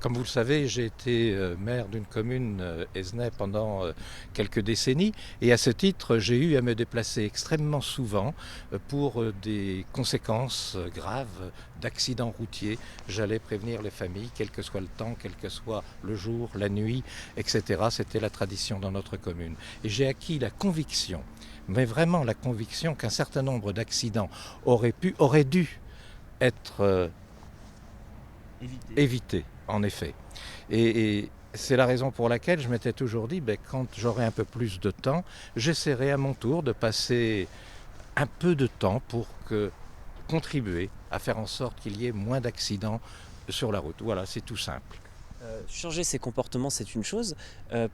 Comme vous le savez, j'ai été maire d'une commune, Esnay, pendant quelques décennies. Et à ce titre, j'ai eu à me déplacer extrêmement souvent pour des conséquences graves d'accidents routiers. J'allais prévenir les familles, quel que soit le temps, quel que soit le jour, la nuit, etc. C'était la tradition dans notre commune. Et j'ai acquis la conviction, mais vraiment la conviction qu'un certain nombre d'accidents auraient dû être Éviter. évités, en effet. Et c'est la raison pour laquelle je m'étais toujours dit, quand j'aurai un peu plus de temps, j'essaierai à mon tour de passer un peu de temps pour contribuer à faire en sorte qu'il y ait moins d'accidents sur la route. Voilà, c'est tout simple. Changer ses comportements, c'est une chose.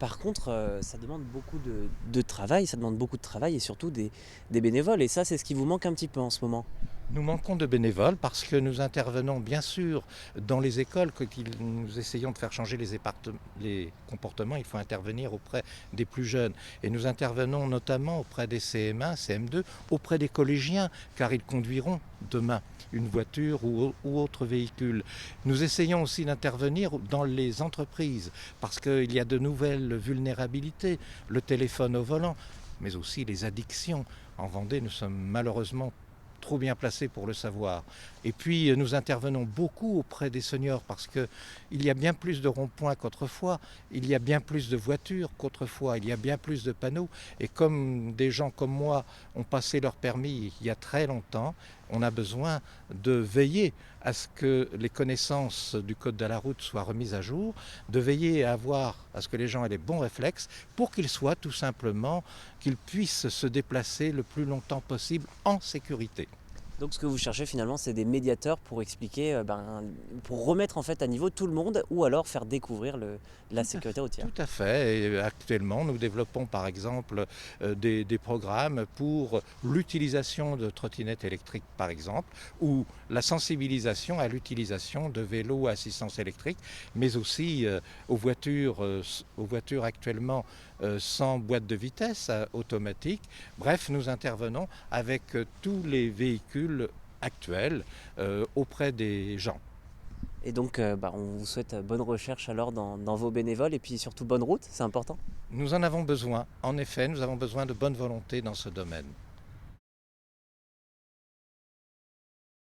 Par contre, ça demande beaucoup de travail, ça demande beaucoup de travail et surtout des bénévoles. Et ça, c'est ce qui vous manque un petit peu en ce moment. Nous manquons de bénévoles parce que nous intervenons bien sûr dans les écoles, que nous essayons de faire changer les comportements, il faut intervenir auprès des plus jeunes. Et nous intervenons notamment auprès des CM1, CM2, auprès des collégiens, car ils conduiront demain une voiture ou autre véhicule. Nous essayons aussi d'intervenir dans les entreprises, parce qu'il y a de nouvelles vulnérabilités, le téléphone au volant, mais aussi les addictions. En Vendée, nous sommes malheureusement trop bien placés pour le savoir. Et puis nous intervenons beaucoup auprès des seniors parce qu'il y a bien plus de ronds-points qu'autrefois, il y a bien plus de voitures qu'autrefois, il y a bien plus de panneaux. Et comme des gens comme moi ont passé leur permis il y a très longtemps, on a besoin de veiller à ce que les connaissances du code de la route soient remises à jour, de veiller à ce que les gens aient les bons réflexes pour qu'ils soient tout simplement, qu'ils puissent se déplacer le plus longtemps possible en sécurité. Donc, ce que vous cherchez finalement, c'est des médiateurs pour expliquer, pour remettre en fait à niveau tout le monde ou alors faire découvrir la sécurité routière. Tout à fait. Et actuellement, nous développons par exemple des programmes pour l'utilisation de trottinettes électriques, par exemple, ou la sensibilisation à l'utilisation de vélos à assistance électrique, mais aussi aux voitures actuellement sans boîte de vitesse automatique. Bref, nous intervenons avec tous les véhicules actuels auprès des gens. Et donc, on vous souhaite bonne recherche alors dans vos bénévoles et puis surtout bonne route, c'est important. Nous en avons besoin. En effet, nous avons besoin de bonne volonté dans ce domaine.